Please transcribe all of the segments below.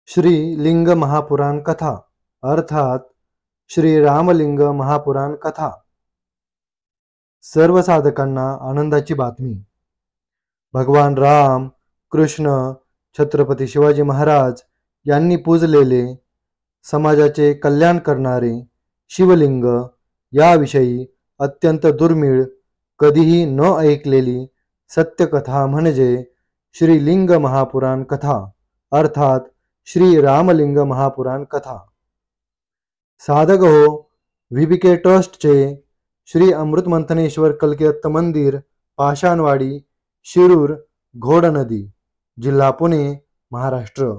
श्री लिंग महापुराण कथा अर्थात श्री रामलिंग महापुराण कथा। सर्व साधकांना आनंदाची बातमी। भगवान राम, कृष्ण, छत्रपती शिवाजी महाराज यांनी पूजलेले समाजाचे कल्याण करणारे शिवलिंग याविषयी अत्यंत दुर्मिळ, कधीही न ऐकलेली सत्यकथा म्हणजे श्री लिंग महापुराण कथा अर्थात श्री रामलिंग महापुराण कथा। साधक हो, VBK ट्रस्टचे श्री अमृतमंथनेश्वर कल्किदत्त मंदिर, पाषाणवाडी, शिरूर, घोडनदी, जिल्हा पुणे, महाराष्ट्र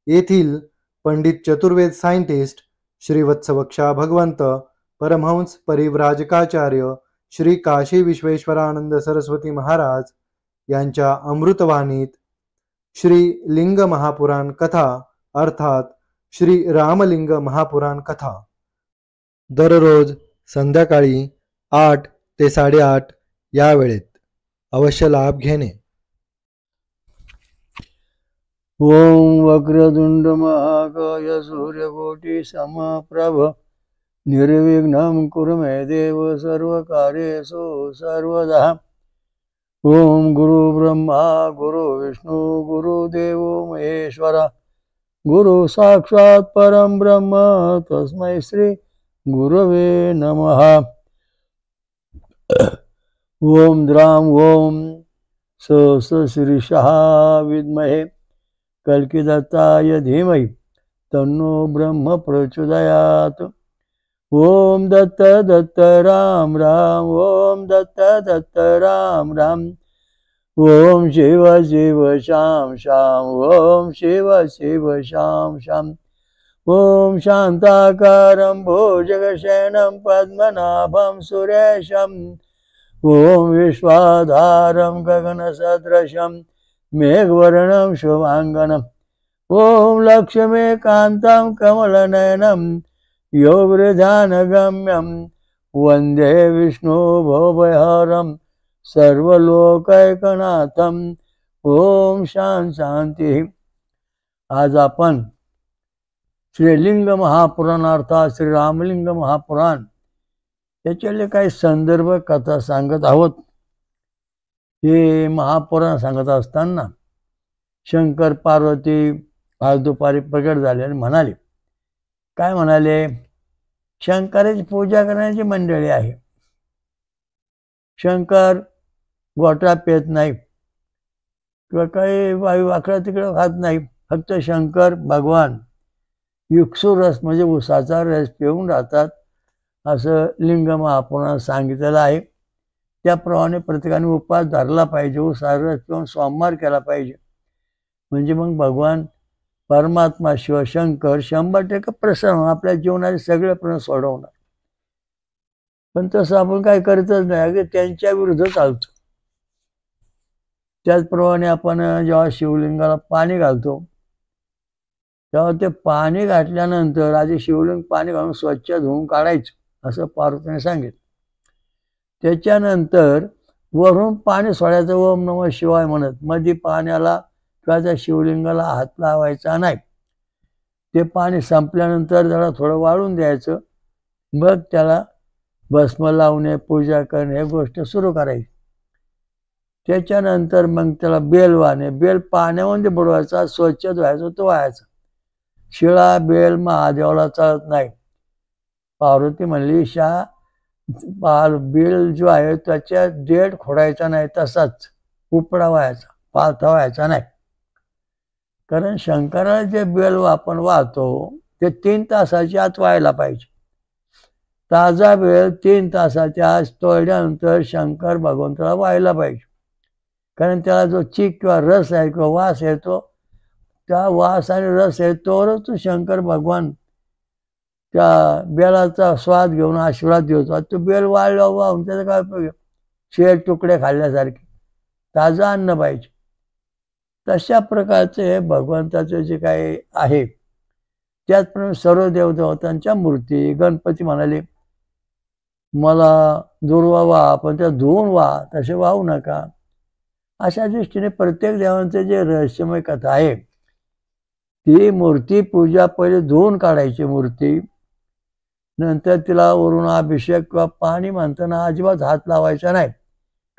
येथील पंडित चतुर्वेद सायंटिस्ट श्री वत्सवक्षा भगवंत परमहंस परिव्राजकाचार्य श्री काशी विश्वेश्वरानंद सरस्वती महाराज यांच्या अमृतवाणीत श्री लिंग महापुराण कथा अर्थात श्री रामलिंग महापुराण कथा दररोज संध्याकाळी 8 ते 8:30 या वेळेत अवश्य लाभ घेणे। ओम वक्रतुंड महाकाय सूर्यकोटि समप्रभ निर्विघ्नं कुरु मे देव सर्वकार्येषु सर्वदा। ओम गुरु ब्रह्मा गुरु विष्णु गुरुदेव महेश्वरा गुरु साक्षात् परम ब्रह्म तस्मै श्री गुरवे नमः। ओम द्राम ओम सहस्रशीर्षः विद्महे कल्किदत्ताय धीमहि तन्नो ब्रह्म प्रचोदयात्। ओम दत्त दत्त राम राम ओम दत्त दत्त राम राम ओम शिव शिव शाम शाम ओम शिव शिव शाम शाम ओम शांताकारं भुजगशयनं पद्मनाभं सुरेशं ओम विश्वाधारं गगनसदृशं मेघवर्णं शुभांगनं ओम लक्ष्मीकान्तं कमलनयनं योगृधानगम्यं वंदे विष्णु भवभयहरं सर्वलोकैकनाथं। ओम शांती। आज आपण श्रीलिंग महापुराण अर्थात श्री रामलिंग महापुराण याच्यातले काही संदर्भ कथा सांगत आहोत। हे महापुराण सांगत असताना शंकर पार्वती आज दुपारी प्रगट झाले आणि म्हणाले, काय म्हणाले? शंकराची पूजा करण्याची मंडळी आहे। शंकर गोटा पेत नाही किंवा काही वायू वाकडा तिकडं खात नाही, फक्त शंकर भगवान युक्सू रस म्हणजे उसाचा रस पिऊन राहतात असं लिंग महापुराणात सांगितलेलं आहे। त्याप्रमाणे प्रत्येकाने उपास धरला पाहिजे, उसाचा रस पिऊन सोमवार केला पाहिजे, म्हणजे मग भगवान परमात्मा शिवशंकर 100% प्रसन्न आपल्या जीवनाचे सगळे प्रश्न सोडवणार। पण तसं आपण काय करतच नाही, अगदी त्यांच्या विरुद्ध चालतो। त्याचप्रमाणे आपण जेव्हा शिवलिंगाला पाणी घालतो तेव्हा ते पाणी घातल्यानंतर आधी शिवलिंग पाणी घालून स्वच्छ धुवून काढायचं असं पार्वतीने सांगितलं। त्याच्यानंतर वरून पाणी सोडायचं ओम नमः शिवाय म्हणत, मध्ये पाण्याला किंवा त्या शिवलिंगाला हात लावायचा नाही। ते पाणी संपल्यानंतर त्याला थोडं वाळून द्यायचं, मग त्याला भस्म लावणे पूजा करणे हे गोष्ट सुरू करायची। त्याच्यानंतर मग त्याला बेल वाहणे, बेल पाण्यामध्ये बुडवायचा, स्वच्छ धुवायचा, तो व्हायचा। शिळा बेल महादेवाला चालत नाही। पार्वती म्हणली, बेल जो आहे त्याच्या देठ खोडायचा नाही, तसाच उपडा व्हायचा, पालथा व्हायचा नाही। कारण शंकराला जे बेल आपण वाहतो ते 3 तासाच्या आत व्हायला पाहिजे। ताजा बेल 3 तासाच्या आत तोडल्यानंतर शंकर भगवंताला व्हायला पाहिजे, कारण त्याला जो चीक किंवा रस आहे किंवा वास येतो, त्या वास आणि रस आहे तोवरच तो शंकर भगवान त्या बेलाचा स्वाद घेऊन आशीर्वाद देतो। तो बेल वाळला वाहून त्याचा काय उपयोग? शेळ तुकडे खाल्ल्यासारखे, ताजं अन्न पाहिजे। तशा प्रकारचे भगवंताचे जे काही आहे, त्याचप्रमाणे सर्व देवदेवतांच्या मूर्ती, गणपती म्हणाले मला दुर्वा वाहा पण त्या धुवून वाहा, तसे वाहू नका। अशा दृष्टीने प्रत्येक देवांचे जे रहस्यमय कथा आहे ती मूर्ती पूजा पहिले धुवून काढायची मूर्ती, नंतर तिला वरून अभिषेक किंवा पाणी म्हणताना अजिबात हात लावायचा नाही.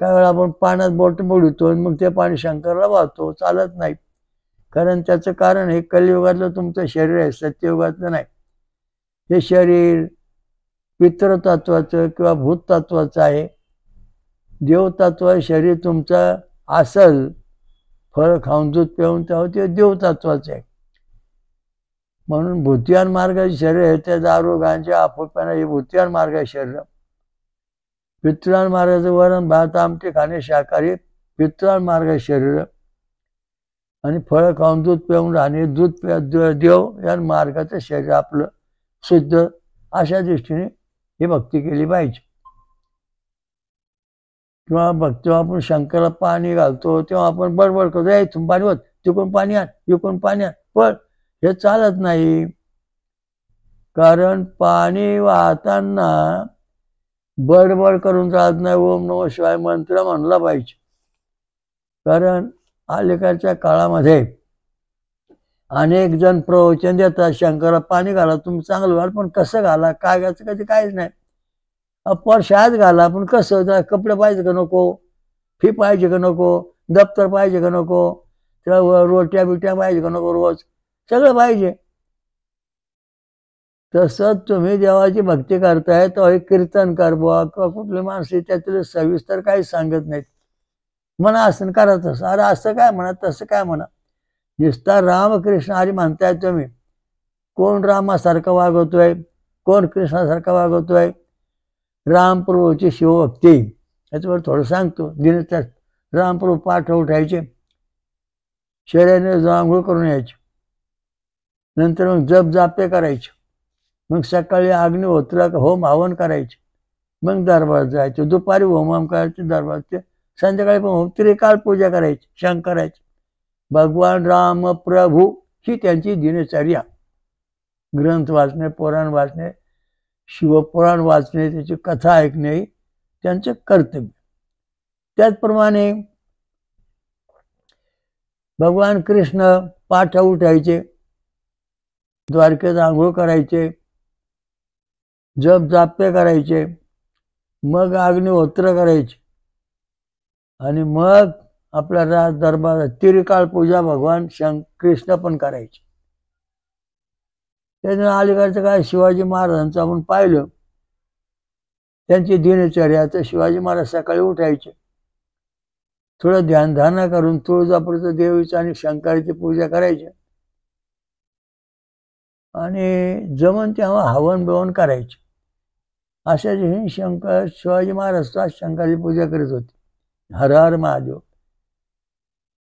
काही वेळा आपण पाण्यात बोट बुडवतो मग ते पाणी शंकराला वाहतो, चालत नाही. कारण त्याचं कारण हे कलियुगातलं तुमचं शरीर आहे, सत्ययुगातलं नाही. हे शरीर पितृतत्वाचं किंवा भूततत्वाचं आहे. देवतत्व शरीर तुमचं असल, फळ खाऊन दूध पिऊन तेव्हा ते देवतत्वाचं आहे. म्हणून भूतियान मार्गाचे शरीर आहे ते दारू गांजा अफूपाना हे भूतियान मार्गाचे शरीर. पितृयान मार्गाचं वरण भात आमटी खाणे शाकाहारी पितृयान मार्गाचे शरीर, आणि फळं खाऊन दूध पिऊन राहणे दूध देव या मार्गाचं शरीर आपलं शुद्ध. अशा दृष्टीने ही भक्ती केली पाहिजे. किंवा जेव्हा आपण शंकराला पाणी घालतो तेव्हा आपण बडबड करतो, इथून पाणी होत, तिकडून पाणी आण, इकडून पाणी आण, पण हे चालत नाही. कारण पाणी वाहताना बडबड करून चालत नाही, ओम नमः शिवाय मंत्र म्हणला पाहिजे. कारण अलीकडच्या काळामध्ये अनेक जण प्रवचन देतात, शंकराला पाणी घाला तुम्ही चांगलं व्हाल, पण कसं घाला, काय घ्यायचं कधी काहीच नाही. शाळेत घाला पण कसं, त्याला कपडे पाहिजे का नको, फी पाहिजे का नको, दप्तर पाहिजे का नको, त्याला रोट्या बिट्या पाहिजे का नको, रोज सगळं पाहिजे. तसंच तुम्ही देवाची भक्ती करताय तर हे कीर्तन कर बुवा किंवा कुठली माणसे त्यातले सविस्तर काही सांगत नाहीत. म्हणा असं करा तसं, अरे असं काय म्हणा तसं काय म्हणा, नुसता रामकृष्ण हरी म्हणताय तुम्ही. कोण रामासारखं वागवतोय, कोण कृष्णासारखं वागवतोय. रामप्रभूची शिवभक्ती याच्यावर थोडं सांगतो. दिनचर्या रामप्रभू पाठ उठायचे, शरीराने आंघोळ करून यायचे, नंतर मग जप जापे करायचे, मग सकाळी अग्निहोत्र होम हवन करायचे, मग दरबार जायचे, दुपारी होम करायचे दरबारचे, संध्याकाळी पण होम, त्रिकाळ पूजा करायची शंकराची. भगवान राम प्रभू ही त्यांची दिनचर्या. ग्रंथ वाचणे, पुराण वाचणे, शिवपुराण वाचणे, त्याची कथा ऐकणे त्यांचं कर्तव्य. त्याचप्रमाणे भगवान कृष्ण पाठ उठायचे, द्वारकेत आंघोळ करायचे, जप जाप्य करायचे, मग अग्निहोत्र करायचे, आणि मग आपल्या दरबारात त्रिकाळ पूजा भगवान कृष्ण पण करायचे. त्याच्यानं अलीकडचं काय शिवाजी महाराजांचं आपण पाहिलं, त्यांची दिनचर्या. तर शिवाजी महाराज सकाळी उठायचे, थोडं ध्यानधारणा करून तुळजापूरचं देवीचं आणि शंकराची पूजा करायची, आणि जमन तेव्हा हवन बिवन करायचे. अशा दिवशी शिवाजी महाराज शंकराची पूजा करीत होते. हर हर महादेव.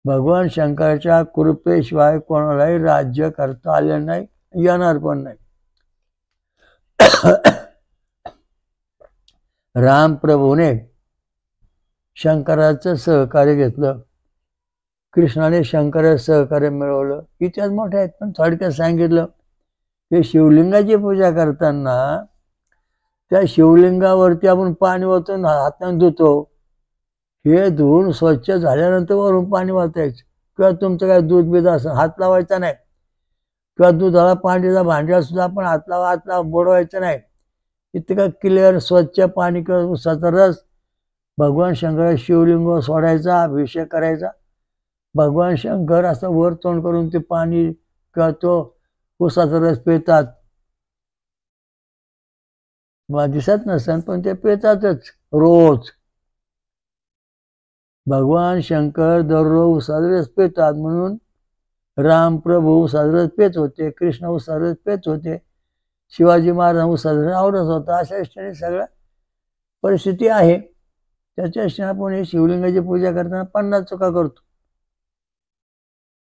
भगवान शंकराच्या कृपेशिवाय कोणालाही राज्य करता आले नाही, येणार पण नाही. रामप्रभूने शंकराचं सहकार्य घेतलं, कृष्णाने शंकराचं सहकार्य मिळवलं. इतिहास मोठे आहेत, पण थोडक्यात सांगितलं की शिवलिंगाची पूजा करताना त्या शिवलिंगावरती आपण पाणी ओतून हाताने धुतो, हे धुवून स्वच्छ झाल्यानंतर वरून पाणी वाचायचं. किंवा तुमचं काय दूध बीध असं हात लावायचा नाही, किंवा दुधाला पाणीचा भांड्याला सुद्धा आपण हात लावा बुडवायचं नाही. इतकं क्लिअर स्वच्छ पाणी किंवा उसाचा रस भगवान शंकर शिवलिंगावर सोडायचा, अभिषेक करायचा. भगवान शंकर असं वर तोंड करून ते पाणी किंवा तो उसाचा रस पितात. मला दिसत नसेल पण ते पितातच रोज. भगवान शंकर दररोज उसाचा रस पितात, म्हणून रामप्रभू उसाचा रस पेत होते, कृष्ण उसाचा रस पेत होते, शिवाजी महाराज उसाचा रस आवडत होता. अशा दृष्टीने सगळ्या परिस्थिती आहे. त्याच्या दृष्टीने आपण हे शिवलिंगाची पूजा करताना 50 चुका करतो.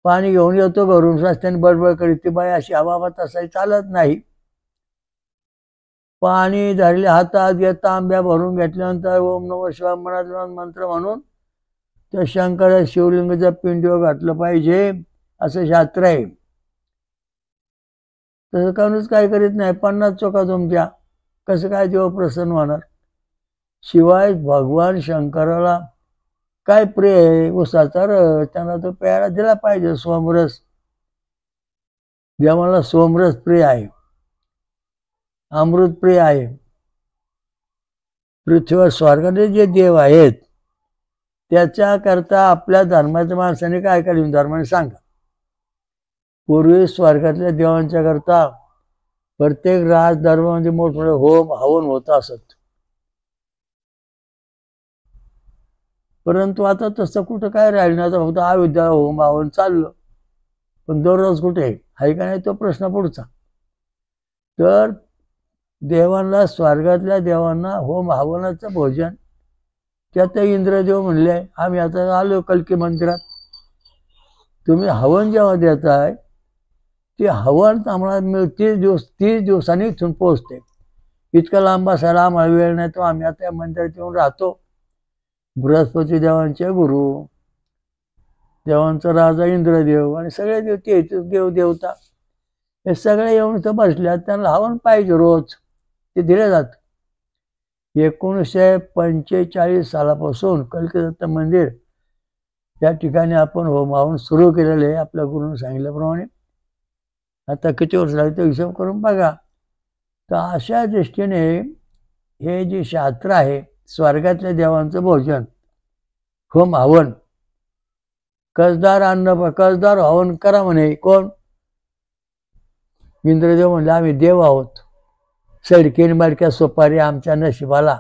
पाणी घेऊन येतो घरून, रस्त्याने बडबड करीत ती बाई अशी हवा तसाही चालत नाही. पाणी धरले हातात घेत तांब्या भरून घेतल्यानंतर ओम नमः शिवाय म्हणत मंत्र म्हणून त्या शंकरा शिवलिंगाच्या पिंडीवर घातलं पाहिजे, असं शास्त्र आहे. तसं काहीच काय करीत नाही. 50 चुका तुमच्या, कसं काय देव प्रसन्न होणार. शिवाय भगवान शंकराला काय प्रिय आहे, उसाचा रस, त्यांना तो प्यायला दिला पाहिजे, सोमरस. देवाला सोमरस प्रिय आहे, अमृत प्रिय आहे. पृथ्वीवर स्वर्गातले जे देव आहेत त्याच्याकरता आपल्या धर्माच्या माणसाने काय करावे धर्माने सांगा. पूर्वी स्वर्गातल्या देवांच्या करता प्रत्येक राजदरबारामध्ये मोठमोठे होम हवन होत असत. परंतु आता तसं कुठं काय राहिलं नाही. आता फक्त अयोध्या होम हवन चाललं, पण दररोज कुठे आहे का नाही तो प्रश्न पुढचा. तर देवांना स्वर्गातल्या देवांना होम हवनाचं भोजन त्यात इंद्रदेव म्हणले आम्ही आता आलो कल्की मंदिरात, तुम्ही हवन जेव्हा देताय ते हवन आम्हाला 30 दिवसांनी इथून पोहोचते. इतका लांब असायला आम्हाला वेळ नाही, तो आम्ही आता या मंदिरात येऊन राहतो. बृहस्पती देवांचे गुरु, देवांचा राजा इंद्रदेव आणि सगळे देव देवता हे सगळे येऊन इथं बसल्यात. त्यांना हवन पाहिजे रोज, ते दिले जात. 1945 सालापासून कल्की दत्त मंदिर या ठिकाणी आपण होम हवन सुरू केलेले आहे आपल्या गुरुने सांगितल्याप्रमाणे. आता किती वर्ष लागले ते हिशोब करून बघा. तर अशा दृष्टीने हे जे शास्त्र आहे स्वर्गातल्या देवांचं भोजन होम हवन, कसदार कसदार हवन करा म्हणे. कोण? इंद्रदेव म्हणले आम्ही देव आहोत, सडकीन बाडक्या सोपारी आमच्या नशिबाला,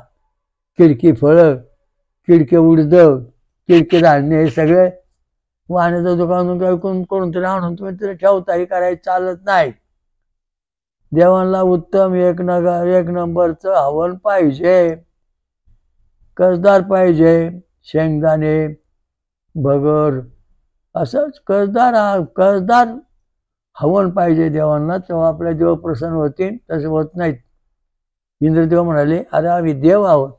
किडकी फळं, किडके उडद, किडके धान्य हे सगळे वाहण्याचं दुकान करून तरी आणून तुम्ही तरी ठेवता, हे करायचं चालत नाही. देवांना उत्तम एक नंबरचं हवन पाहिजे, कसदार पाहिजे, शेंगदाणे भगर असंच कसदार हवन पाहिजे देवांना, तेव्हा आपल्या देव प्रसन्न होतील. तसे होत नाहीत. इंद्रदेव म्हणाले अरे आम्ही देव आहोत,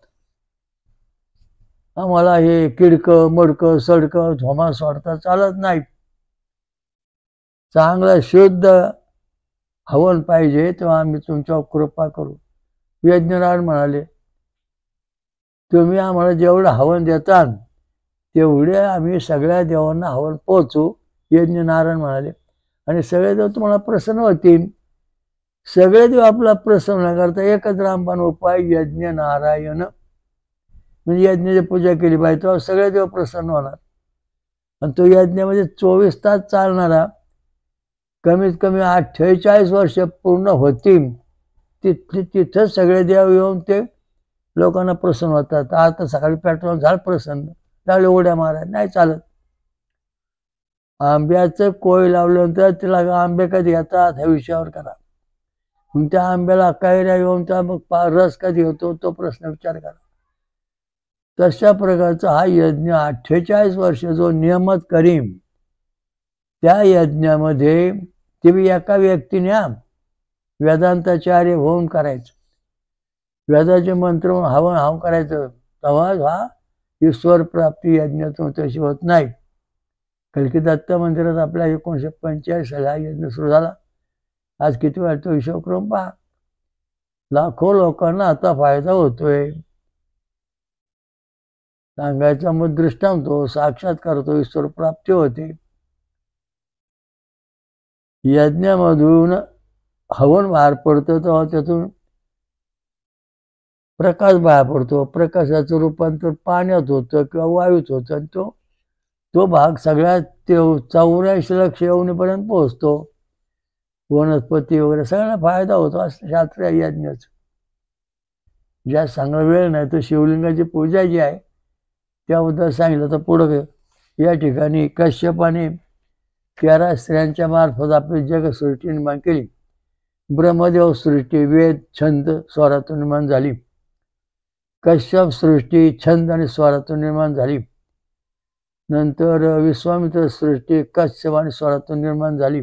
आम्हाला हे किडकं मडकं सडकं झोमा सोडता चालत नाही. चांगलं शुद्ध हवन पाहिजे, तेव्हा आम्ही तुमच्यावर कृपा करू. यज्ञनारायण म्हणाले तुम्ही आम्हाला जेवढं हवन देतात तेवढे आम्ही सगळ्या देवांना हवन पोचू. यज्ञनारायण म्हणाले आणि सगळे देव तुम्हाला प्रसन्न होतील. सगळे देव आपला प्रसन्न करता एकच रामबाण उपाय यज्ञ नारायण, म्हणजे यज्ञाची पूजा केली पाहिजे तेव्हा सगळे देव प्रसन्न होणार. आणि तो यज्ञामध्ये 24 तास चालणारा कमीत कमी 48 वर्ष पूर्ण होतील. तिथं सगळे देव येऊन ते लोकांना प्रसन्न होतात. आता सकाळी पेट्रोल झालं प्रसन्न, लागले उड्या मारायला नाही चालत. आंब्याचं कोय लावल्यानंतर तिला आंबे कधी येतात ह्या विषयावर करा. मग त्या आंब्याला कैऱ्या येऊन त्या मग रस कधी होतो तो प्रश्न विचार करा. तशा प्रकारचा हा यज्ञ 48 वर्ष जो नियमित करीन त्या यज्ञामध्ये ते एका व्यक्तीने वेदांताचार्य होऊन करायचं, वेदाचे मंत्र हवन करायचं, तेव्हा हा ईश्वर प्राप्ती यज्ञातून तशी होत नाही. कल्की दत्त मंदिरात आपल्या 1945 साली हा यज्ञ सुरू झाला. आज किती वेळ तो हिशोब करून पहा. लाखो लोकांना आता फायदा होतोय. सांगायचा मग दृष्टांत हो, साक्षात्कार होतो, ईश्वर प्राप्ती होते. यज्ञामधून हवन बाहेर पडतं तेव्हा त्यातून प्रकाश बाहेर पडतो. प्रकाशाचं रूपांतर पाण्यात होतं किंवा वायूत होतं आणि तो भाग सगळ्यात 84 लक्ष येऊनपर्यंत पोहोचतो. वनस्पती वगैरे सगळ्यांना फायदा होतो. असं शास्त्र आहे यज्ञाचं. ज्या सांगणं वेळ नाही तो शिवलिंगाची पूजा जी आहे त्याबद्दल सांगितलं. तर पुढं या ठिकाणी कश्यपाने 13 स्त्रियांच्या मार्फत आपली जगसृष्टी निर्माण केली. ब्रह्मदेव सृष्टी वेद छंद स्वरातून निर्माण झाली. कश्यप सृष्टी छंद आणि स्वरातून निर्माण झाली. नंतर विश्वामित्र सृष्टी कश्यप आणि स्वरातून निर्माण झाली.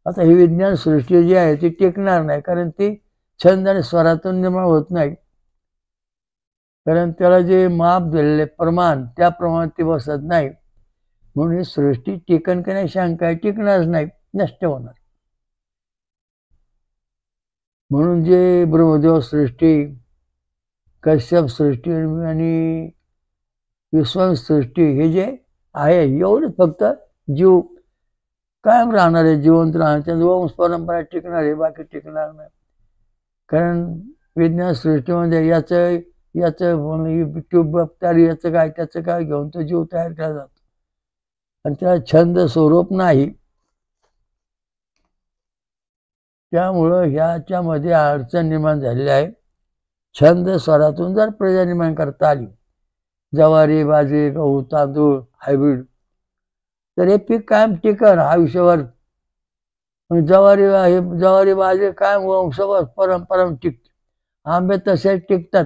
आता ही विज्ञान सृष्टी जी आहे ती टिकणार नाही, कारण ती छंद आणि स्वरातून निर्माण होत नाही. कारण त्याला जे माप दिलेले प्रमाण त्या प्रमाणात ती बसत नाही. म्हणून ही सृष्टी टिकन की नाही शंका आहे, टिकणारच नाही, नष्ट होणार. म्हणून जे ब्रह्मदेव सृष्टी कश्यप सृष्टी आणि विश्वामित्र सृष्टी हे जे आहे एवढंच फक्त जीव कायम राहणार आहे, जिवंत राहणार, त्यांचं वंश परंपरा टिकणार आहे, बाकी टिकणार नाही. कारण विज्ञान सृष्टीमध्ये याचं ट्यूब तयार, याचं काय त्याचं काय घेऊन तो जीव तयार केला जातो आणि त्याला छंद स्वरूप नाही. त्यामुळं ह्याच्यामध्ये अडचण निर्माण झालेली आहे. छंद स्वरातून जर प्रजा निर्माण करता आली, ज्वारी, बाजरी, गहू, तांदूळ, हायब्रिड, तर हे पीक कायम टिकन आयुष्यभर. ज्वारी बाजरी कायम वंशभर परंपरा टिकते. आंबे तसे टिकतात.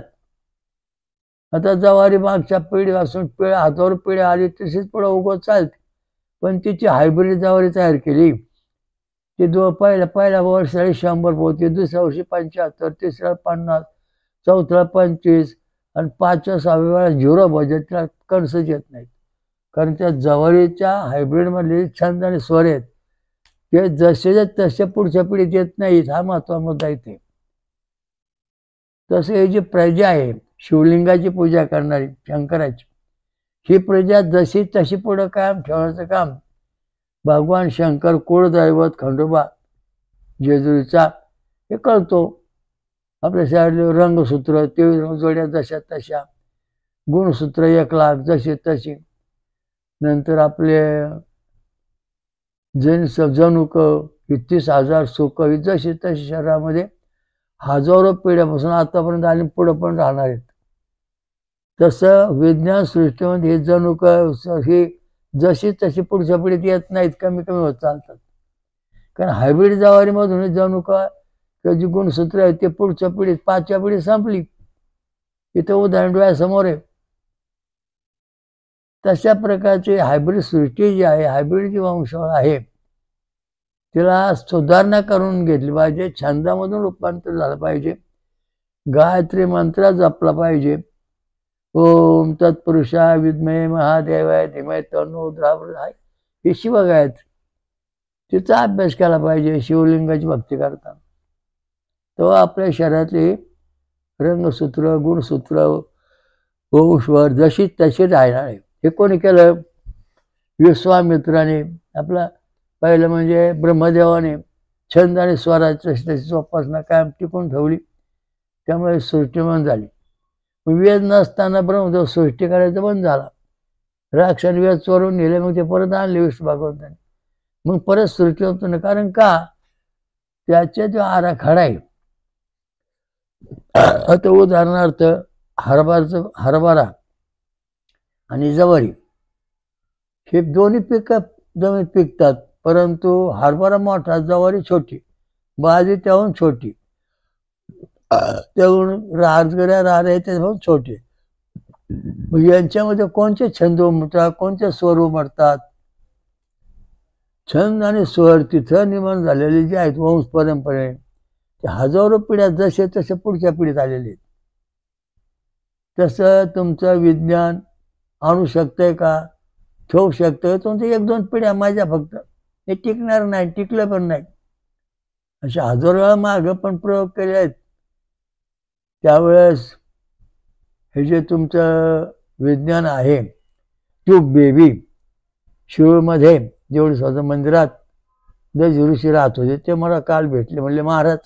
आता ज्वारी मागच्या पिढीपासून हातावर पिढी आली तशीच पुढे उगवत चालते, पण तिची हायब्रिड ज्वारी तयार केली, ती पहिल्या वर्षाला 100 पोती, दुसऱ्या वर्षी 75, तिसऱ्या 50, चौथ्या 25 आणि 5-6व्या वेळा 0 बजेट, त्याला कणसच येत नाहीत. कारण त्या ज्वारीच्या हायब्रिडमधले छंद आणि स्वर आहेत ते जसे तसे पुढच्या पिढीत येत नाहीत. हा महत्त्वाचा मुद्दा इथे. तसं ही जी प्रजा आहे शिवलिंगाची पूजा करणारी शंकराची, ही प्रजा जशी तशी पुढं कायम ठेवण्याचं काम भगवान शंकर, कुळदैवत खंडोबा जेजुरीचा हे कळतो. आपल्या शाळेतले रंगसूत्र 23 जोड्या जशा तशा, गुणसूत्र 1 लाख जशी तशी, नंतर आपले जनुक 30,000 सुख ही जशी तशी शरीरामध्ये हजारो पिढ्यापासून आतापर्यंत आणि पुढं पण राहणार आहेत. तसं विज्ञान सृष्टीमध्ये हे जनुक ही जशी तशी पुढच्या पिढीत येत नाहीत, कमी कमी होत चालतात. कारण हायब्रिड ज्वारीमधून जनुक जी गुणसूत्र आहेत ते पुढच्या पिढीत 5व्या पिढीत संपली. इथं उदाहरण डोळ्यासमोर आहे. तशा प्रकारची हायब्रिड सृष्टी जी आहे, हायब्रिड जी वंशावळ आहे, तिला सुधारणा करून घेतली पाहिजे. छंदामधून रूपांतर झालं पाहिजे. गायत्री मंत्र जपला पाहिजे. ओम तत्पुरुषाय विद्महे महादेवाय धीमहि तन्नो प्रचोदयात्, ही शिवगायत्री, तिचा अभ्यास केला पाहिजे शिवलिंगाची भक्ती करताना. तो आपल्या शरीरातली रंगसूत्र, गुणसूत्र, वंशवर जशी तशी राहणार आहे. हे कोणी केलं? विश्वामित्राने. आपला पहिलं म्हणजे ब्रह्मदेवाने छंद आणि स्वराची त्याची जोपासना कायम टिकून ठेवली, त्यामुळे सृष्टीमान झाली. वेद नसताना ब्रह्मदेव सृष्टी करायचं बंद झाला. राक्षाने वेद चोरून नेले, मग ते परत आणले विष्णू भगवंताने, मग परत सृष्टी होतो ना. कारण का? त्याचा जो आराखडा आहे. आता उदाहरणार्थ हरभरा आणि ज्वारी हे दोन्ही पिकं जमीन पिकतात, परंतु हरभरा मोठा, ज्वारी छोटी, बाजरी त्याहून छोटी, त्याहून राहते त्याहून छोटे. यांच्यामध्ये कोणते छंद उमटतात, कोणते स्वर उमटतात? छंद आणि स्वर तिथं निर्माण झालेले जे आहेत वंश परंपरे, ते हजारो पिढ्या जसे तसे पुढच्या पिढीत आलेले आहेत. तसं तुमचं विज्ञान आणू शकतंय का? ठेवू शकतंय? तुमचं 1-2 पिढ्या माझ्या फक्त, हे टिकणार नाही, टिकलं पण नाही. अशा हजारो वेळा मागं पण प्रयोग केले आहेत. त्यावेळेस हे जे तुमचं विज्ञान आहे, ट्यूब बेबी शिरूरमध्ये जेवढे स्वतः मंदिरात जे ऋषी राहत होते, ते मला काल भेटले. म्हणले, महाराज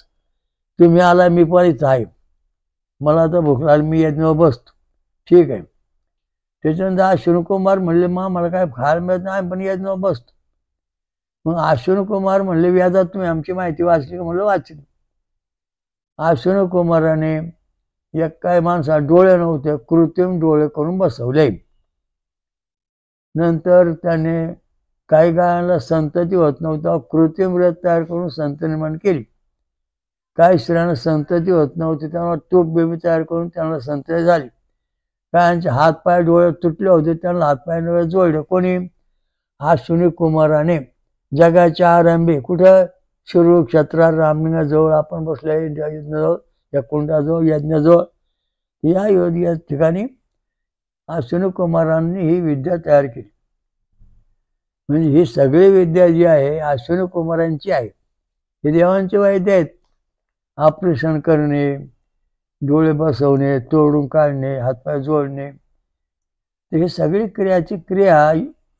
तुम्ही आला, मी पण इथं आहे, मला आता भूक लागली, मी यज्ञावर बसतो. ठीक आहे. त्याच्यानंतर अश्विनीकुमार म्हणले, मला काय खायला मिळत नाही, पण यज्ञावर बसतो. मग अश्विनीकुमार म्हणले, व्याजात तुम्ही आमची माहिती वाचली का? म्हणलं वाचली. अश्विनीकुमाराने एक काय माणसा डोळे नव्हते, कृत्रिम डोळे करून बसवले. नंतर त्याने काही गायांना संतती होत नव्हतं, कृत्रिम व्रत तयार करून संत निर्माण केली. काही स्त्रियांना संतती होत नव्हती, त्यांना ट्यूब बेबी तयार करून त्यांना संतती झाली. कायांचे हातपाय डोळे तुटले होते, त्यांना हातपाय डोळे जोडले. कोणी? अश्विनीकुमाराने. जगाच्या आरंभी कुठं? शिरूर क्षेत्रात रामलिंगाजवळ आपण बसल्या यज्ञाजवळ, या कुंडाजवळ, यज्ञाजवळ, या ठिकाणी अश्विनीकुमारांनी ही विद्या तयार केली. म्हणजे ही सगळी विद्या जी आहे अश्विनीकुमारांची आहे. हे देवांचे वैद्य आहेत. ऑपरेशन करणे, डोळे बसवणे, तोडून काढणे, हातपाय जोडणे, हे सगळी क्रिया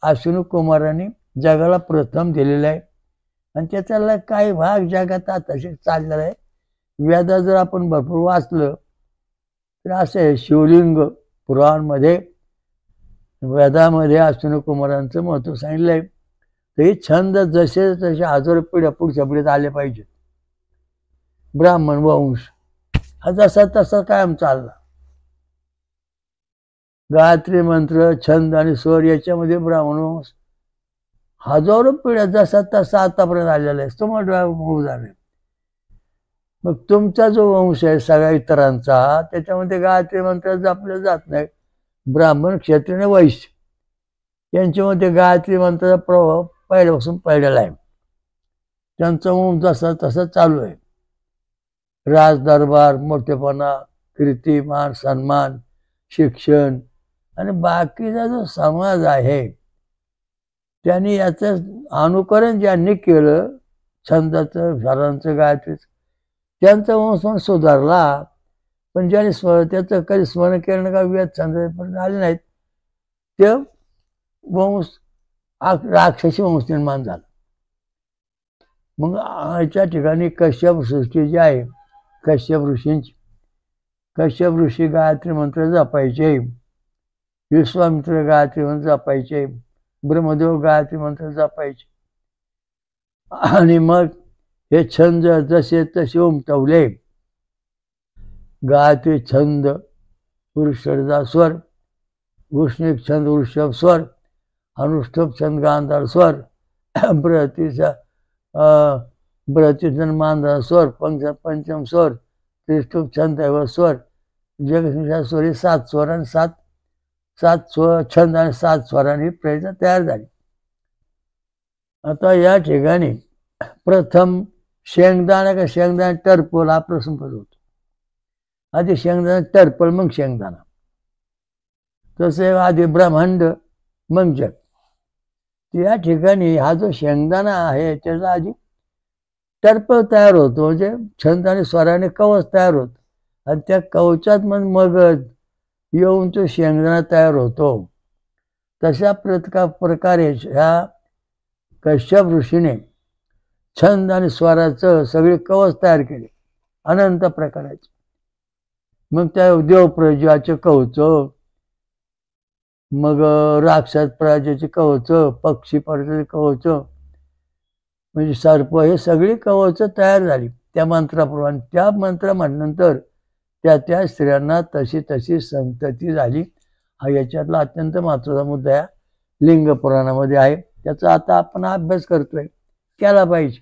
अश्विनीकुमारांनी जगाला प्रथम दिलेलं आहे आणि त्याच्याला काही भाग जगात तसे चाललेला आहे. वेदा जर आपण भरपूर वाचलं तर असं आहे, शिवलिंग पुराणमध्ये वेदामध्ये अश्विनी कुमारांचं महत्त्व सांगितलंय. तर हे छंद जसे तसे हजारो पिढ्या पुढच्या पिढीत आले पाहिजेत. ब्राह्मण वंश हा जसा तसा कायम चालला. गायत्री मंत्र, छंद आणि स्वर याच्यामध्ये ब्राह्मण वंश हजारो पिढ्या जसा तसा आतापर्यंत आलेला आहे. तुम्हाला होऊ झाले. मग तुमचा जो वंश आहे सगळ्या इतरांचा, त्याच्यामध्ये गायत्री मंत्र जपले जात नाही. ब्राह्मण, क्षत्रिय, वैश्य यांच्यामध्ये गायत्री मंत्राचा प्रभाव पहिल्यापासून पडलेला आहे. त्यांचा वंश जसा तसा चालू आहे. राजदरबार, मोठेपणा, कीर्ती, मान, सन्मान, शिक्षण आणि बाकीचा जो समाज आहे त्यांनी याचं अनुकरण ज्यांनी केलं, छंदाचं, स्वरांचं, गायत्रीचं, त्यांचा वंश सुधारला. पण ज्यांनी त्याचं कधी स्मरण केलं का वेद छंद आले नाहीत, ते वंश राक्षसी वंश निर्माण झाला. मग याच्या ठिकाणी कश्यप सृष्टी जी आहे, कश्यप ऋषींची, कश्यप ऋषी गायत्री मंत्र जपायचे, विश्वामित्र गायत्री मंत्र जपायचे, ब्रह्मदेव गायत्री मंत्र जपायचे. आणि मग हे छंद जसे तसे उमटवले. गायत्री छंद पुरुषर्जा स्वर, वृष्णिक छंद वृषभ स्वर, अनुष्ठुप छंद गांधार स्वर, बृहतीछंद मांधार स्वर, पंचम स्वर, त्रिष्टुप छंद स्वर, जगनिषा स्वर ही 7 स्वर आणि 7 स्वर छंद आणि 7 स्वरांनी प्रयत्न तयार झाली. आता या ठिकाणी प्रथम शेंगदाणा का शेंगदाणा टरपल हा प्रसंग होतो. आधी शेंगदाणा टरपल मग शेंगदाणा, तसे आधी ब्रह्मांड मग जग. या ठिकाणी हा जो शेंगदाणा आहे त्याचा आधी टरपल तयार होतो, म्हणजे छंद आणि स्वराने कवच तयार होत आणि त्या कवचात मग मगज येऊन तो शेंगदाणा तयार होतो. तशा प्रकारे ह्या कश्यप ऋषीने छंद आणि स्वराचं सगळे कवच तयार केले अनंत प्रकाराचे. मग त्या देवप्रजाचे कवच, मग राक्षस प्रजाचे कवच, पक्षी प्रजाचे कवच, म्हणजे सर्प, हे सगळी कवच तयार झाली त्या मंत्राप्रमाणे. त्या मंत्र म्हटल्यानंतर त्या स्त्रियांना तशी संतती झाली. हा याच्यातला अत्यंत महत्त्वाचा मुद्दा या लिंग पुराणामध्ये आहे. त्याचा आता आपण अभ्यास करतोय, केला पाहिजे.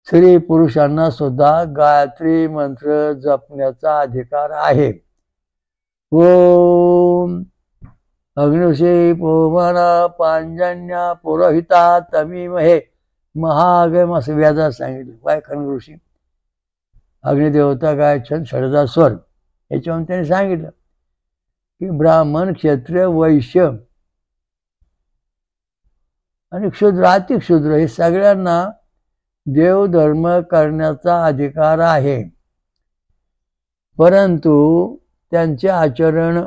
स्त्री पुरुषांना सुद्धा गायत्री मंत्र जपण्याचा अधिकार आहे. ओम अग्निषे पोमना पांजन्या पुरोहिता तमीमहे महागम, असं व्याजात सांगितलं. वायखंड ऋषी अग्निदेवता गायछंद षडजा स्वर याच्यावरून त्यांनी सांगितलं की ब्राह्मण, क्षत्रिय, वैश्य आणि क्षुद्र, अतिक्षुद्र हे सगळ्यांना देवधर्म करण्याचा अधिकार आहे. परंतु त्यांचे आचरण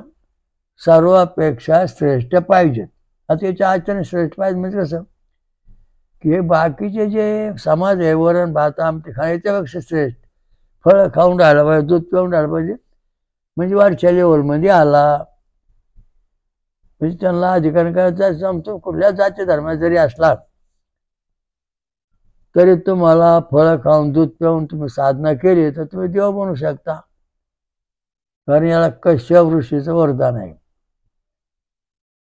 सर्वापेक्षा श्रेष्ठ पाहिजेत. आता याचे आचरण श्रेष्ठ पाहिजे म्हणजे कसं की हे बाकीचे जे समाज आहे, वरण भात आमटी खाण्याच्यापेक्षा श्रेष्ठ. फळं खाऊन राहिलं पाहिजे, दूध पिऊन राहिलं पाहिजे, म्हणजे वरच्या लेवलमध्ये आला. म्हणजे त्यांना अधिकार करायचा जमतो. कुठल्या जाती धर्मात जरी असला तरी तुम्हाला फळं खाऊन दूध पिऊन तुम्ही साधना केली तर तुम्ही देव बनू शकता. कारण याला कश्यप ऋषीचं वरदान आहे.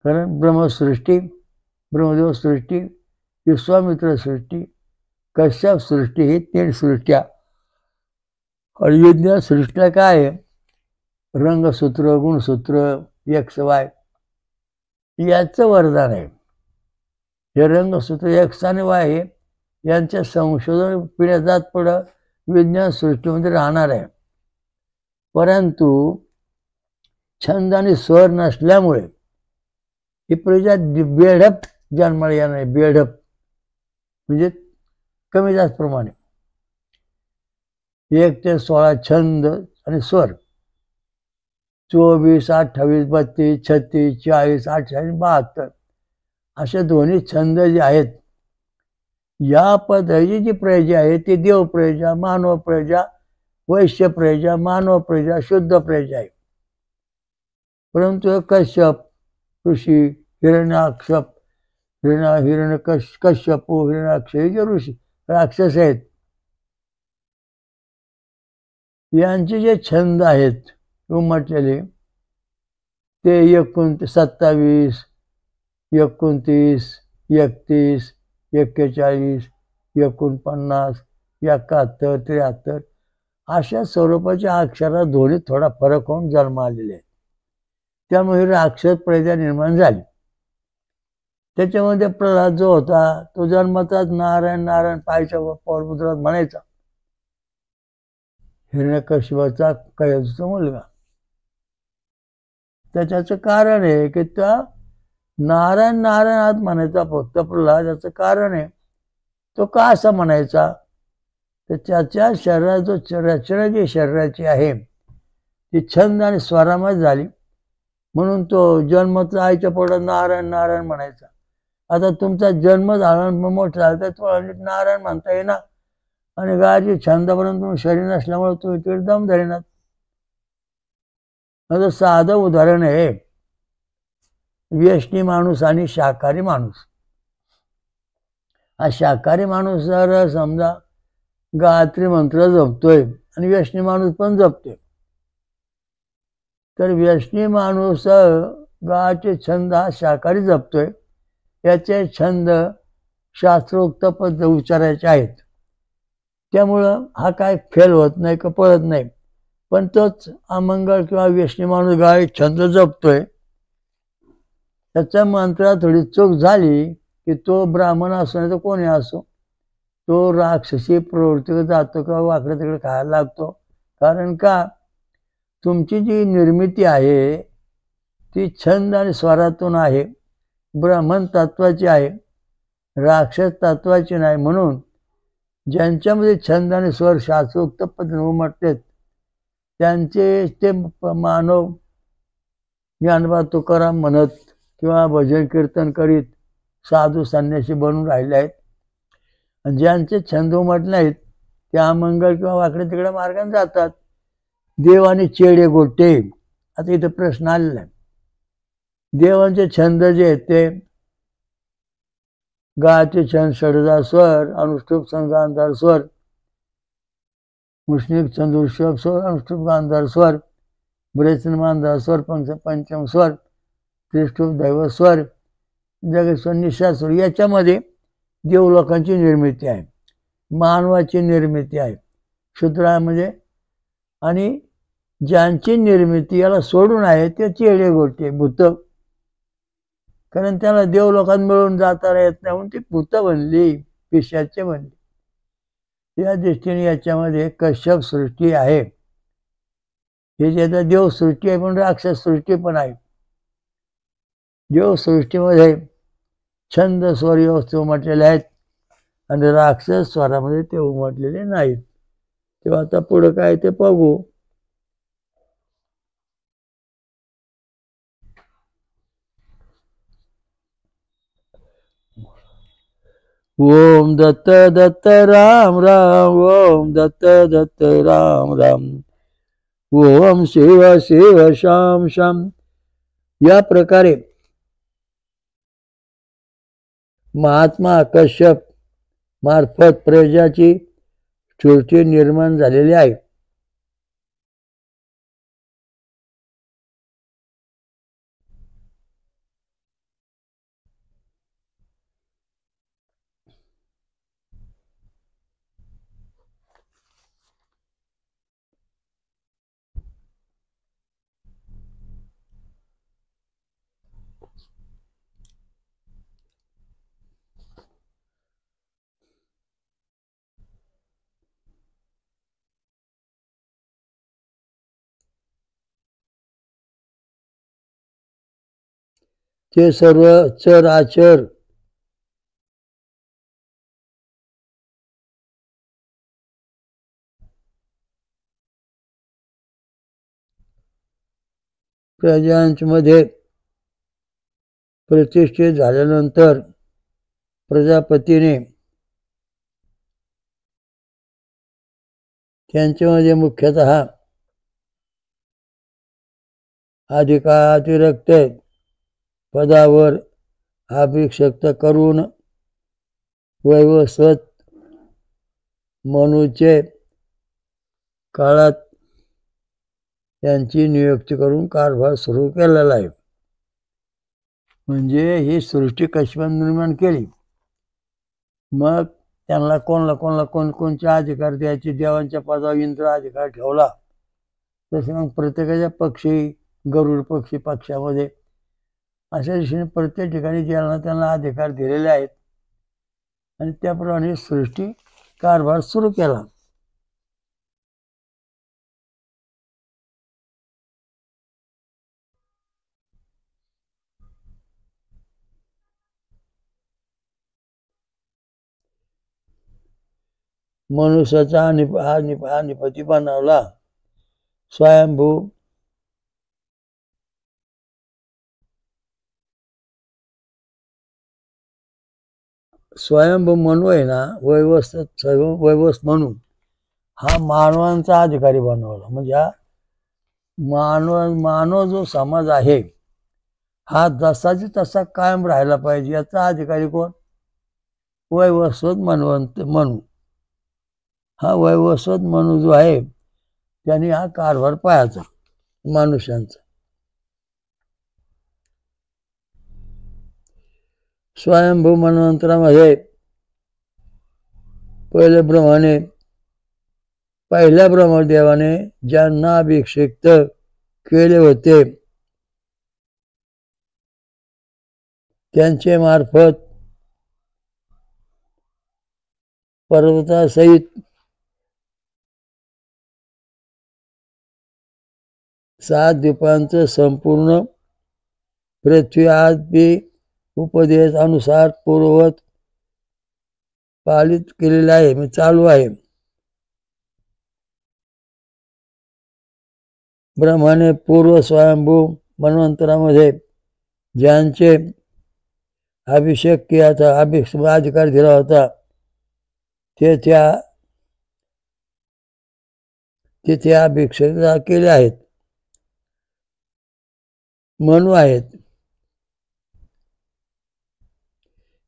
कारण ब्रह्मसृष्टी, ब्रह्मदेव सृष्टी, विश्वामित्र सृष्टी, कश्यप सृष्टी ही 3 सृष्ट्या. आणि विज्ञान सृष्टीला काय आहे, रंगसूत्र, गुणसूत्र, XY याचं वरदान आहे. हे रंगसूत्र X आणि Y हे यांच्या संशोधन पिढ्या जात पुढं विज्ञान सृष्टीमध्ये राहणार आहे. परंतु छंद आणि स्वर नसल्यामुळे ही प्रजा बेढप जन्माला येणार आहे. बेढप म्हणजे कमी जास्त प्रमाणे 1 ते 16 छंद आणि स्वर. 24, 28, 32, 36, 40, 48, 72 असे दोन्ही छंद जे आहेत, या पद्धतीची जी प्रजा आहे ती देवप्रजा, मानव प्रजा, वैश्य प्रजा, मानव प्रजा, शुद्ध प्रजा आहे. परंतु कश्यप ऋषी, हिरण्याक्षप, कश्यपू, हिरण्याक्ष हे जे ऋषी राक्षस आहेत, यांचे जे छंद आहेत उमटलेले ते 27, 29, 31, 41, 49, 71, 73 अशा स्वरूपाच्या अक्षरात दोन्ही थोडा फरक होऊन जन्म आलेले आहेत. त्यामुळे राक्षस प्रजा निर्माण झाली. त्याच्यामध्ये प्रल्हाद जो होता तो जन्मताच नारायण नारायण पायच्या पौरपुत्रात म्हणायचा, हिरण्यकशिपाचा कयजचा मुलगा. त्याच्याचं कारण आहे की त्या नारायण नारायण आत म्हणायचा फक्त प्रल्हाद. याचं कारण आहे तो का असं म्हणायचा, तर त्याच्या शरीरात जो रचना जी शरीराची आहे ती छंद आणि स्वरामध्ये झाली, म्हणून तो जन्माचा आईच्या पोटात नारायण नारायण म्हणायचा. आता तुमचा जन्म झाला मोठा झाला तर तुम्हाला नारायण म्हणता येणार, आणि गायची छंदापर्यंत तुम्ही शरीर नसल्यामुळे तुम्ही तिकडे दम धरेनात. आता साधं उदाहरण आहे, व्यसनी माणूस आणि शाकाहारी माणूस. हा शाकाहारी माणूस जर समजा गायत्री मंत्र जपतोय आणि व्यसनी माणूस पण जपतोय, तर व्यसनी माणूस गायचे छंद हा शाकाहारी जपतोय, याचे छंद शास्त्रोक्त पद्धत उच्चारायचे आहेत. त्यामुळं हा काय फेल होत नाही का पळत नाही. पण तोच अमंगळ किंवा व्यसनी माणूस गाय छंद जपतोय, त्याच्या मंत्रात थोडी चूक झाली की तो ब्राह्मण असो नाही तर कोणी असो, तो राक्षसी प्रवृत्तीकडे जातो किंवा वाकडे तिकडे खायला लागतो. कारण का, तुमची जी निर्मिती आहे ती छंद आणि स्वरातून आहे, ब्राह्मण तत्वाची आहे, राक्षस तत्वाची नाही. म्हणून ज्यांच्यामध्ये छंद आणि स्वर शास्त्रोक्त पद्धतीने उमटतात त्यांचे ते मानव ज्ञानोबा तुकाराम म्हणत किंवा भजन कीर्तन करीत साधू संन्यासी बनून राहिले आहेत. आणि ज्यांचे छंद उमटले नाहीत ते अमंगळ किंवा वाकडे तिकडे मार्गाने जातात. देव आणि चेडे गोटे. आता इथं प्रश्न आलेला आहे. देवांचे छंद जे आहेत ते गायचे छंद षडजा स्वर, अनुष्टुप छंद गांधार स्वर, मुष्णिक छंद ऋषभ स्वर, अनुष्टुप गांधार स्वर, ब्रेचन मांधार स्वर, पंचम स्वर, त्रिष्टुप दैव स्वर, जगेश्वर निषाद स्वर. याच्यामध्ये देवलोकांची निर्मिती आहे, मानवाची निर्मिती आहे शूद्रामध्ये. आणि ज्यांची निर्मिती याला सोडून आहे ते चेडे गोटे भूत, कारण त्याला देवलोकात मिळून जाता येत नाही म्हणून ती भूत बनली, पिशाचे बनली. या दृष्टीने याच्यामध्ये कश्यप सृष्टी आहे, हे जे देव सृष्टी आहे पण राक्षस सृष्टी पण आहे. देव सृष्टीमध्ये छंद स्वर व्यवस्थित उमटलेले आहेत आणि राक्षस स्वरामध्ये ते उमटलेले नाहीत. तेव्हा आता पुढं काय ते बघू. ओम दत्त दत्त राम राम, ओम दत्त दत्त राम राम, ओम शिव शिव शाम शाम. या प्रकारे महात्मा कश्यप मार्फत प्रजाची सृष्टी निर्माण झालेली आहे. ते सर्व चराचर प्रजांमध्ये प्रतिष्ठित झाल्यानंतर प्रजापतीने त्यांच्यामध्ये मुख्यतः अधिकातिरिक्त पदावर अभिषिक्त करून वैवस्वत मनूचे काळात त्यांची नियुक्ती करून कारभार सुरू केलेला आहे. म्हणजे ही सृष्टी कशी निर्माण केली, मग त्यांना कोणकोणचे अधिकार द्यायचे, देवांच्या पदावर इंद्र अधिकार ठेवला, तसे मग प्रत्येकाच्या पक्षी, गरुड पक्षी पक्षामध्ये अशा दिशेने प्रत्येक ठिकाणी त्यांना अधिकार दिलेले आहेत आणि त्याप्रमाणे सृष्टी कारभार सुरू केला. मनुष्याचा अधिपती बनवला. स्वयंभू मनू आहे ना, वैवस्वत मनू हा मानवांचा अधिकारी बनवला. म्हणजे हा मानव जो समाज आहे हा जसाची तसा कायम राहायला पाहिजे, याचा अधिकारी कोण? वैवस्वत मनू. हा वैवस्वत मनू जो आहे त्याने हा कारभार पाहायचा मनुष्यांचा. स्वयंभू मनवंतरामध्ये पहिल्या ब्रह्मदेवाने ज्यांना अभिषिक्त केले होते त्यांचे मार्फत पर्वतासहित 7 द्वीपांचं संपूर्ण पृथ्वी आज बी उपदेश अनुसार पूर्ववत पालित केलेला आहे, म्हणजे चालू आहे. ब्रह्माने पूर्व स्वयंभू मनवंतरामध्ये ज्यांचे अभिषेक किया था, अधिकार दिला होता, ते तिथे अभिषेक केले आहेत, मनू आहेत.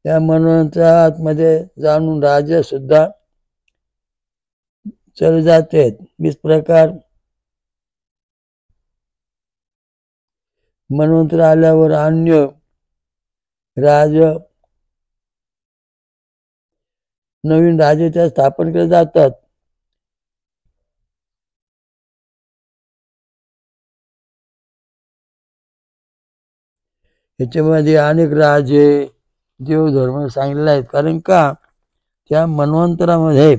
या मनूंच्या आतमध्ये जाणून राजे सुद्धा चले जाते. इस प्रकार मनवंतर आल्यावर अन्य राज नवीन राजे त्या स्थापन केले जातात. याच्यामध्ये अनेक राजे देवधर्म सांगितले आहेत. कारण का त्या मनवंतरामध्ये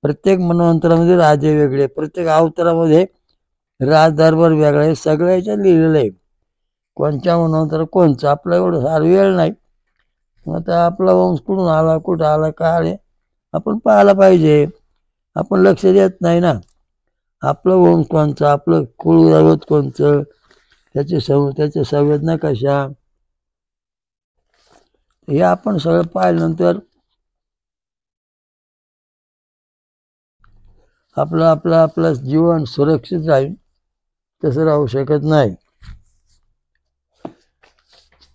प्रत्येक मनवंतरामध्ये राजे वेगळे, प्रत्येक अवतारामध्ये राजदरबार वेगळा आहे, सगळं याच्यात लिहिलेलं आहे. कोणत्या मनवंतर कोणचं आपला एवढं सार वेळ नाही. आता आपला वंश कुठून आला, कुठं आला, काय आले आपण पाहायला पाहिजे. आपण लक्ष देत नाही ना. आपलं वंश कोणचं, आपलं कुळदैवत कोणचं, त्याच्या संवेदना कशा, हे आपण सगळं पाहिल्यानंतर आपलं जीवन सुरक्षित राहील. तसं राहू शकत नाही.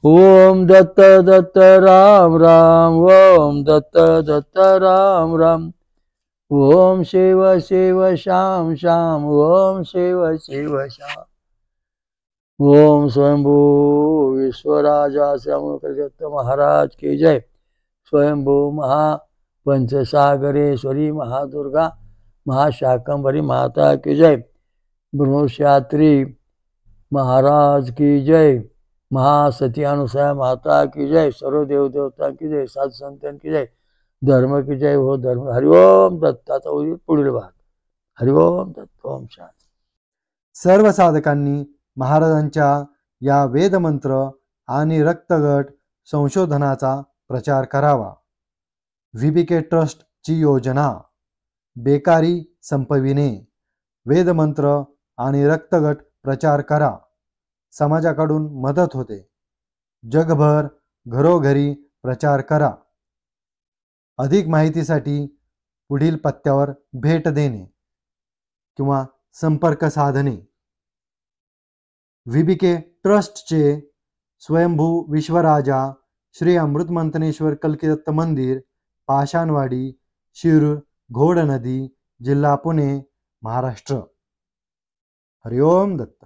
ओम दत्त दत्त राम राम, ओम दत्त दत्त राम राम, ओम शिव शिव श्याम श्याम, ओम शिव शिव श्याम, ओम स्वयंभू विश्वराजा श्यामदत्त महाराज की जय. स्वयंभू महापंचसागरेश्वरी महादुर्गा महाशाकंभरी माता की जय. ब्रह्मशात्री महाराज की जय. महासती अनुसया माता की जय. सर्व देवदेवता की जय. साधु संतान की जय. धर्म की जय हो धर्म. हरिओम दत्त. आता पुढील भाग. हरिओम दत्त. ओम शांती. सर्व साधकांनी महाराजांच्या या वेदमंत्र आणि रक्तगट संशोधनाचा प्रचार करावा. VBK ट्रस्ट ची योजना बेकारी संपविणे. वेदमंत्र आणि रक्तगट प्रचार करा. समाजाकडून मदत होते. जगभर घरोघरी प्रचार करा. अधिक माहितीसाठी पुढील पत्त्यावर भेट देणे किंवा संपर्क साधणे. VBK ट्रस्टचे स्वयंभू विश्वराजा श्री अमृतमंथनेश्वर कल्किदत्त मंदिर, पाषाणवाडी, शिरूर, घोड नदी, जिल्हा पुणे, महाराष्ट्र. हरिओम दत्त.